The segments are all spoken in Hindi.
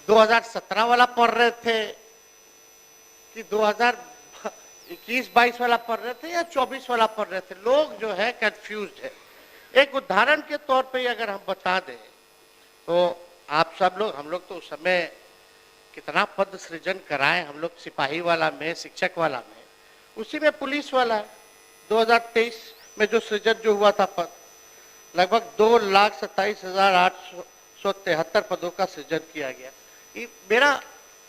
2017 वाला पढ़ रहे थे कि 2021-22 वाला पढ़ रहे थे या 24 वाला पढ़ रहे थे। लोग जो है कंफ्यूज्ड है। एक उदाहरण के तौर पे अगर हम बता दें तो आप सब लोग, हम लोग तो उस समय कितना पद सृजन कराए, हम लोग सिपाही वाला में, शिक्षक वाला में, उसी में पुलिस वाला 2023 में जो सृजन जो हुआ था पद, लगभग 2,27,873 पदों का सृजन किया गया। ये मेरा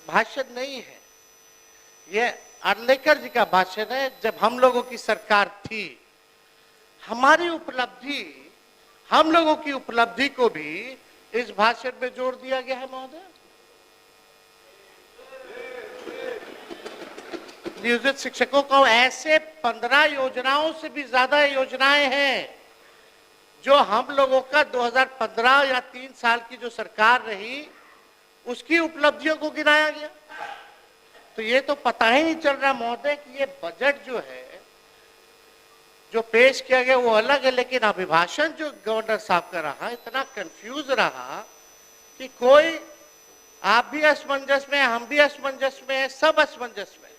भाषण नहीं है, ये अर्लेकर जी का भाषण है। जब हम लोगों की सरकार थी, हमारी उपलब्धि, हम लोगों की उपलब्धि को भी इस भाषण में जोड़ दिया गया है महोदय। नियोजित शिक्षकों को ऐसे 15 योजनाओं से भी ज्यादा योजनाएं हैं जो हम लोगों का 2015 या 3 साल की जो सरकार रही उसकी उपलब्धियों को गिनाया गया। तो ये तो पता ही नहीं चल रहा महोदय कि ये बजट जो है जो पेश किया गया वो अलग है, लेकिन अभिभाषण जो गवर्नर साहब का रहा इतना कंफ्यूज रहा कि कोई, आप भी असमंजस में, हम भी असमंजस में, सब असमंजस में।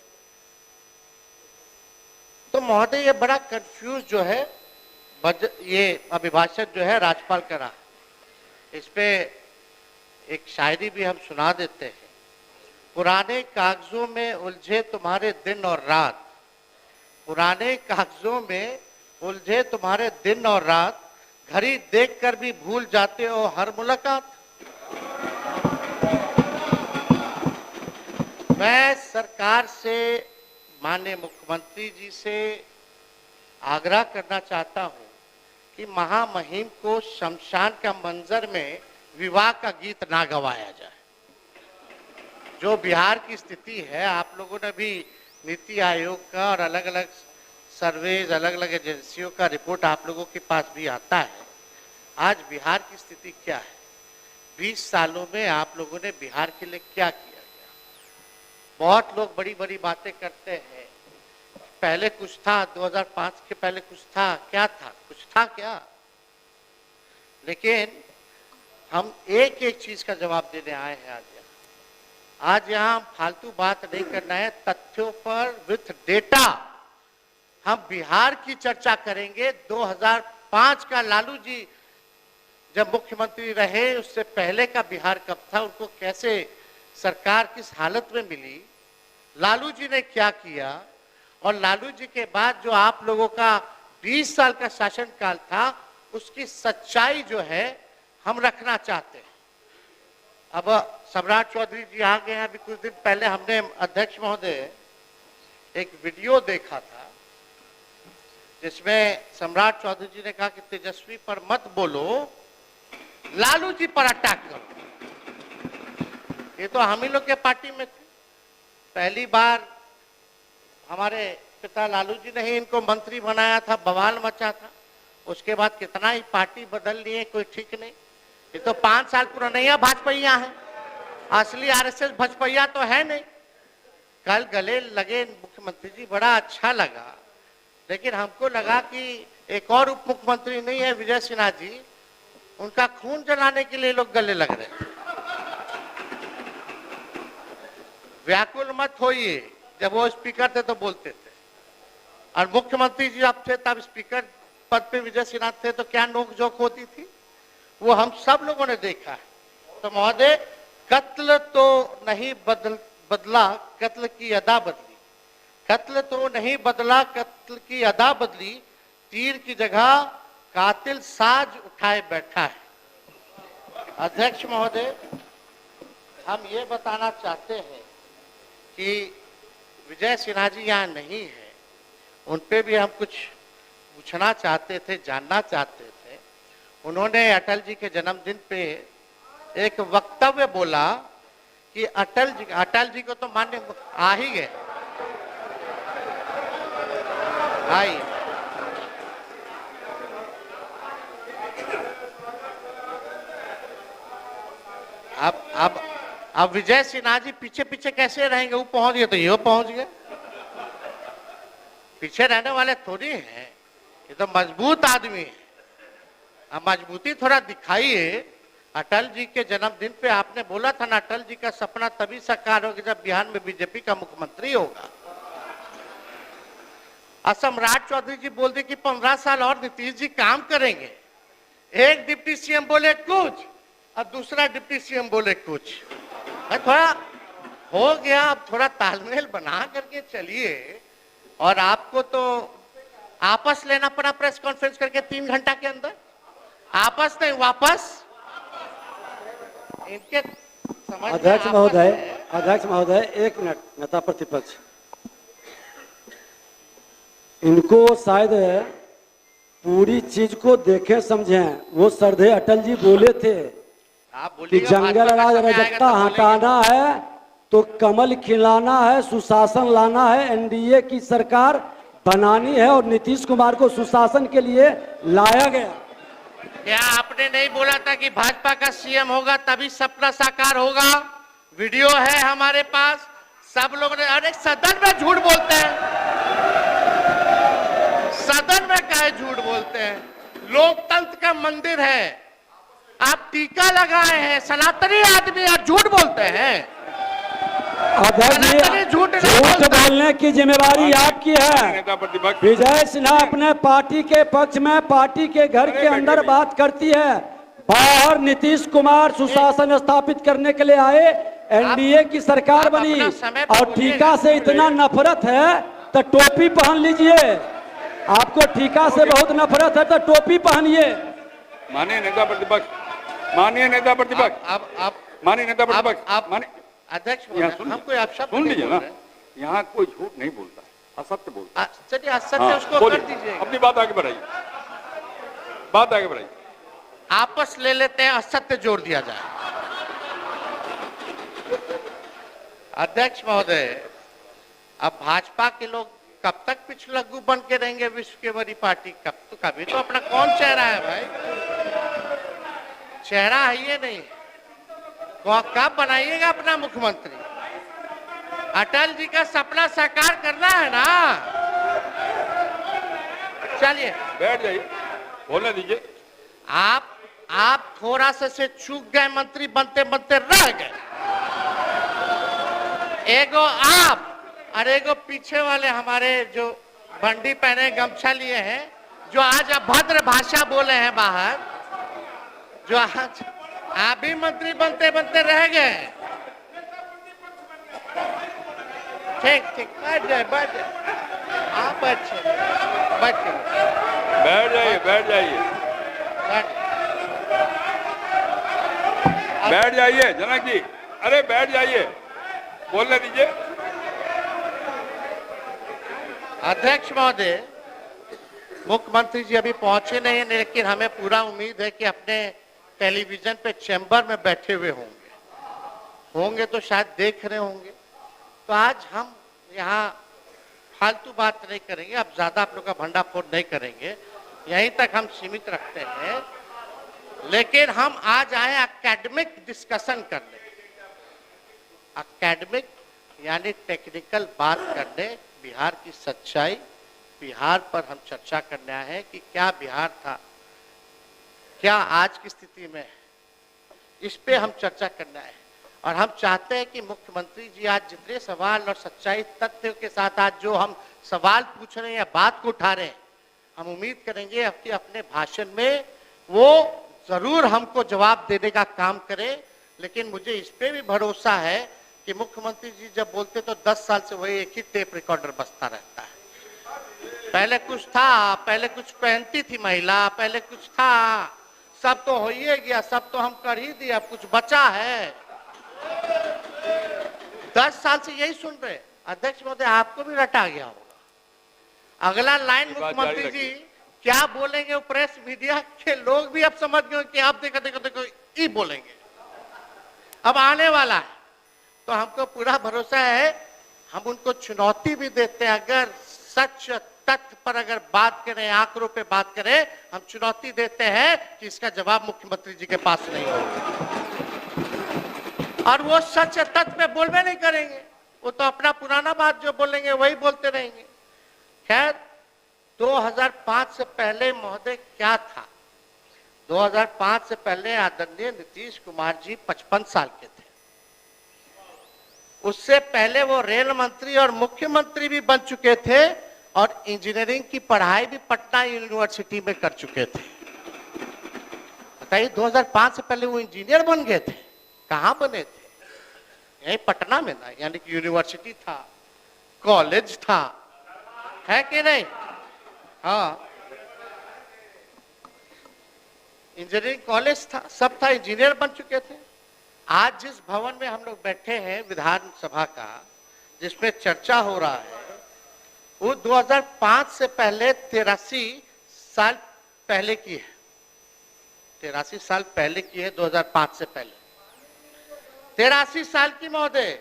तो महोदय ये बड़ा कंफ्यूज जो है ये अभिभाषण जो है राज्यपाल का रहा। इस पे एक शायरी भी हम सुना देते हैं। पुराने कागजों में उलझे तुम्हारे दिन और रात, पुराने कागजों में उलझे तुम्हारे दिन और रात, घड़ी देखकर भी भूल जाते हो हर मुलाकात। मैं सरकार से, माननीय मुख्यमंत्री जी से आग्रह करना चाहता हूं कि महामहिम को शमशान का मंजर में विवाह का गीत ना गवाया जाए। जो बिहार की स्थिति है, आप लोगों ने भी नीति आयोग का और अलग अलग सर्वेज, अलग अलग एजेंसियों का रिपोर्ट आप लोगों के पास भी आता है। आज बिहार की स्थिति क्या है, 20 सालों में आप लोगों ने बिहार के लिए क्या किया गया। बहुत लोग बड़ी बड़ी बातें करते हैं, पहले कुछ था, 2005 के पहले कुछ था, क्या था, कुछ था क्या। लेकिन हम एक एक चीज का जवाब देने आए हैं आज यहाँ फालतू बात नहीं करना है, तथ्यों पर विथ डेटा हम बिहार की चर्चा करेंगे। 2005 का लालू जी जब मुख्यमंत्री रहे, उससे पहले का बिहार कब था, उनको कैसे सरकार किस हालत में मिली, लालू जी ने क्या किया, और लालू जी के बाद जो आप लोगों का 20 साल का शासनकाल था, उसकी सच्चाई जो है हम रखना चाहते हैं। अब सम्राट चौधरी जी आ गए हैं। अभी कुछ दिन पहले हमने, अध्यक्ष महोदय, एक वीडियो देखा था जिसमें सम्राट चौधरी जी ने कहा कि तेजस्वी पर मत बोलो, लालू जी पर अटैक करो। ये तो हम ही लोग के पार्टी में थे। पहली बार हमारे पिता लालू जी ने ही इनको मंत्री बनाया था, बवाल मचा था। उसके बाद कितना ही पार्टी बदल लिए, कोई ठीक नहीं। ये तो 5 साल पुराना भाजपैया है, असली आरएसएस भाजपैया तो है नहीं। कल गले लगे मुख्यमंत्री जी, बड़ा अच्छा लगा, लेकिन हमको लगा कि एक और उप मुख्यमंत्री नहीं है, विजय सिन्हा जी, उनका खून जलाने के लिए लोग गले लग रहे थे। व्याकुल मत होइए, जब वो स्पीकर थे तो बोलते थे, और मुख्यमंत्री जी अब थे तब स्पीकर पद पे विजय सिन्हा थे, तो क्या नोकझोंक होती थी, वो हम सब लोगों ने देखा है। तो महोदय, कत्ल तो नहीं बदला, कत्ल की अदा बदली। कत्ल तो नहीं बदला, कत्ल की अदा बदली, तीर की जगह कातिल साज उठाए बैठा है। अध्यक्ष महोदय, हम ये बताना चाहते हैं कि विजय सिन्हा जी यहाँ नहीं है, उन पे भी हम कुछ पूछना चाहते थे, जानना चाहते थे। उन्होंने अटल जी के जन्मदिन पे एक वक्तव्य बोला कि अटल जी को तो माननीय आ ही गए, आई। अब विजय सिन्हा जी पीछे पीछे कैसे रहेंगे, वो पहुंच गए तो ये पहुंच गए। पीछे रहने वाले थोड़ी हैं, ये तो मजबूत आदमी है। अब मजबूती थोड़ा दिखाइए, अटल जी के जन्मदिन पे आपने बोला था ना, अटल जी का सपना तभी साकार होगा जब बिहार में बीजेपी का मुख्यमंत्री होगा। और सम्राट चौधरी जी बोल दिए कि 15 साल और नीतीश जी काम करेंगे। एक डिप्टी सीएम बोले कुछ और दूसरा डिप्टी सीएम बोले कुछ। थोड़ा हो गया, अब थोड़ा तालमेल बना करके चलिए। और आपको तो आपस लेना पड़ा प्रेस कॉन्फ्रेंस करके 3 घंटा के अंदर। आपस नहीं, वापस। इनके समझ में अध्यक्ष महोदय 1 मिनट। नेता प्रतिपक्ष, इनको शायद पूरी चीज को देखें समझें। वो सरदे अटल जी बोले थे कि जंगल राज रजकता हटाना है तो कमल खिलाना है, सुशासन लाना है, एनडीए की सरकार बनानी है और नीतीश कुमार को सुशासन के लिए लाया गया। क्या आपने नहीं बोला था कि भाजपा का सीएम होगा तभी सपना साकार होगा? वीडियो है हमारे पास, सब लोग ने। अरे सदन में झूठ बोलते हैं, सदन में काहे झूठ बोलते हैं? लोकतंत्र का मंदिर है, आप टीका लगाए हैं, सनातनी आदमी और झूठ बोलते हैं। झूठ बोलने की जिम्मेवारी आपकी है। विजय सिन्हा अपने पार्टी के पक्ष में पार्टी के घर के अंदर बात करती है, बाहर नीतीश कुमार सुशासन स्थापित करने के लिए आए, एनडीए की सरकार बनी। और टीका से इतना नफरत है तो टोपी पहन लीजिए। आपको टीका से बहुत नफरत है तो टोपी पहनिए। माननीय नेता प्रतिपक्ष, माननीय नेता प्रतिपक्ष, माननीय नेता प्रतिपक्ष, अध्यक्ष हमको आप शब्द सुन लीजिए ना, यहाँ कोई झूठ नहीं बोलता है, असत्य बोलता है। चलिए असत्य उसको कर दीजिए, अपनी बात आगे बढ़ाइए, बात आगे बढ़ाइए। आपस ले लेते हैं, असत्य जोड़ दिया जाए। अध्यक्ष महोदय, अब भाजपा के लोग कब तक पिछलग्गू बन के रहेंगे? विश्व की बड़ी पार्टी कभी तो अपना कौन चेहरा है भाई? चेहरा है ये नहीं। कब बनाइएगा अपना मुख्यमंत्री? अटल जी का सपना साकार करना है ना। चलिए बैठ जाइए, बोलने दीजिए। आप थोड़ा सा से चूक गए, मंत्री बनते बनते रह गए। एगो आप और एगो पीछे वाले हमारे जो बंडी पहने गमछा लिए हैं, जो आज अभद्र भाषा बोले हैं बाहर, जो आज आप भी मंत्री बनते बनते रह गए। ठीक ठीक, बैठ जाए, बैठ जाए। आप अच्छे बैठ जाइए, बैठ जाइए, बैठ जाइए जनक जी। अरे बैठ जाइए, बोलने दीजिए। अध्यक्ष महोदय, मुख्यमंत्री जी अभी पहुंचे नहीं है, लेकिन हमें पूरा उम्मीद है कि अपने टेलीविजन पे चैम्बर में बैठे हुए होंगे तो शायद देख रहे होंगे। तो आज हम यहाँ फालतू बात नहीं करेंगे, अब ज्यादा आप लोग का भंडाफोड़ नहीं करेंगे, यहीं तक हम सीमित रखते हैं। लेकिन हम आज आए एकेडमिक डिस्कशन करने, एकेडमिक यानी टेक्निकल बात करने, बिहार की सच्चाई, बिहार पर हम चर्चा करने आए हैं कि क्या बिहार था, क्या आज की स्थिति में है, इस पे हम चर्चा करना है। और हम चाहते हैं कि मुख्यमंत्री जी आज जितने सवाल और सच्चाई तथ्यों के साथ आज जो हम सवाल पूछ रहे हैं या बात को उठा रहे हैं, हम उम्मीद करेंगे कि अपने भाषण में वो जरूर हमको जवाब देने का काम करें। लेकिन मुझे इस पे भी भरोसा है कि मुख्यमंत्री जी जब बोलते तो 10 साल से वही एक ही टेप रिकॉर्डर बजता रहता है। पहले कुछ था, पहले कुछ पहनती थी महिला, पहले कुछ था, सब तो हो ही गया, सब तो हम कर ही दिया, कुछ बचा है? 10 साल से यही सुन रहे। अध्यक्ष महोदय, आपको भी रटा गया होगा। अगला लाइन मुख्यमंत्री जी क्या बोलेंगे, वो प्रेस मीडिया के लोग भी अब समझ गए कि आप देखो देखो देखो ये बोलेंगे, अब आने वाला है। तो हमको पूरा भरोसा है, हम उनको चुनौती भी देते हैं। अगर सच तथ्य पर अगर बात करें, आंकड़ों पे बात करें, हम चुनौती देते हैं कि इसका जवाब मुख्यमंत्री जी के पास नहीं होगा। और वो सच तथ्य पे बोलबे नहीं करेंगे, वो तो अपना पुराना बात जो बोलेंगे वही बोलते रहेंगे। खैर, 2005 से पहले महोदय क्या था? 2005 से पहले आदरणीय नीतीश कुमार जी 55 साल के थे। उससे पहले वो रेल मंत्री और मुख्यमंत्री भी बन चुके थे और इंजीनियरिंग की पढ़ाई भी पटना यूनिवर्सिटी में कर चुके थे। बताइए 2005 से पहले वो इंजीनियर बन गए थे। कहाँ बने थे? यही पटना में ना, यानी कि यूनिवर्सिटी था, कॉलेज था, है कि नहीं? हाँ, इंजीनियरिंग कॉलेज था, सब था, इंजीनियर बन चुके थे। आज जिस भवन में हम लोग बैठे हैं विधानसभा का, जिसमें चर्चा हो रहा है, वो 2005 से पहले 83 साल पहले की है। 83 साल पहले की है, 2005 से पहले 83 साल की महोदय।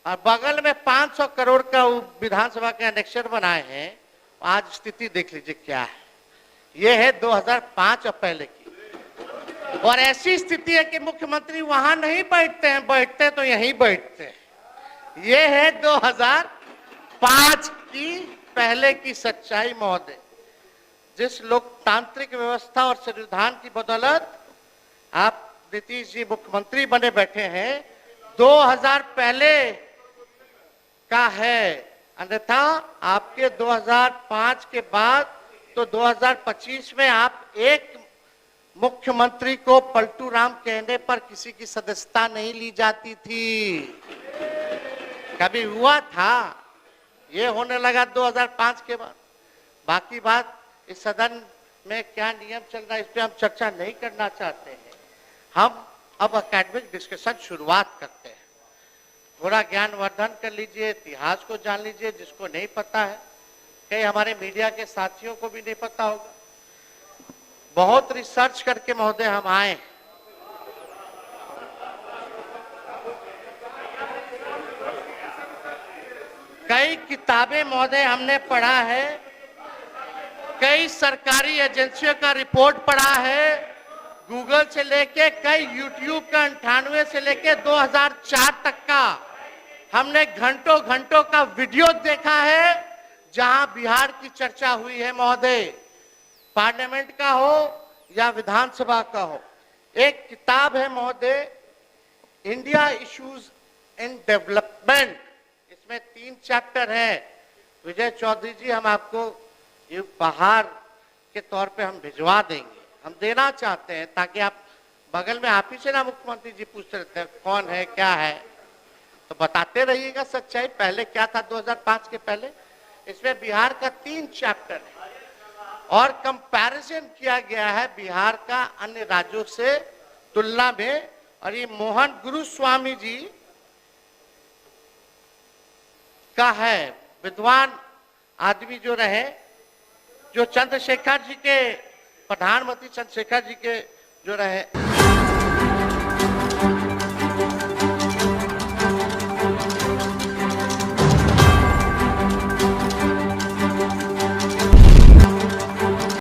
और बगल में 500 करोड़ का विधानसभा के एनेक्सर बनाए हैं। आज स्थिति देख लीजिए क्या है। ये है 2005 और पहले की। और ऐसी स्थिति है कि मुख्यमंत्री वहां नहीं बैठते हैं, बैठते तो यहीं बैठते हैं। ये है 2005 की पहले की सच्चाई महोदय। जिस लोकतांत्रिक व्यवस्था और संविधान की बदौलत आप नीतीश जी मुख्यमंत्री बने बैठे हैं, 2000 पहले का है। अन्यथा आपके 2005 के बाद तो 2025 में आप एक मुख्यमंत्री को पलटू राम कहने पर किसी की सदस्यता नहीं ली जाती थी। कभी हुआ था? ये होने लगा 2005 के बाद। बाकी बात इस सदन में क्या नियम चल रहा है, इस पे हम चर्चा नहीं करना चाहते हैं। हम अब एकेडमिक डिस्कशन शुरुआत करते हैं। थोड़ा ज्ञानवर्धन कर लीजिए, इतिहास को जान लीजिए जिसको नहीं पता है। कई हमारे मीडिया के साथियों को भी नहीं पता होगा। बहुत रिसर्च करके महोदय हम आए। कई किताबें महोदय हमने पढ़ा है, कई सरकारी एजेंसियों का रिपोर्ट पढ़ा है, गूगल से लेके कई यूट्यूब का 98 से लेके 2004 तक का हमने घंटों घंटों का वीडियो देखा है जहां बिहार की चर्चा हुई है महोदय, पार्लियामेंट का हो या विधानसभा का हो। एक किताब है महोदय, इंडिया इश्यूज इन डेवलपमेंट। इसमें 3 चैप्टर है। विजय चौधरी जी, हम आपको ये उपहार के तौर पे हम भिजवा देंगे, हम देना चाहते हैं, ताकि आप बगल में आप ही से ना मुख्यमंत्री जी पूछते रहते हैं कौन है क्या है, तो बताते रहिएगा सच्चाई पहले क्या था 2005 के पहले। इसमें बिहार का 3 चैप्टर है और कंपैरिजन किया गया है बिहार का अन्य राज्यों से तुलना में। और ये मोहन गुरुस्वामी जी का है, विद्वान आदमी जो रहे, जो चंद्रशेखर जी के, प्रधानमंत्री चंद्रशेखर जी के जो रहे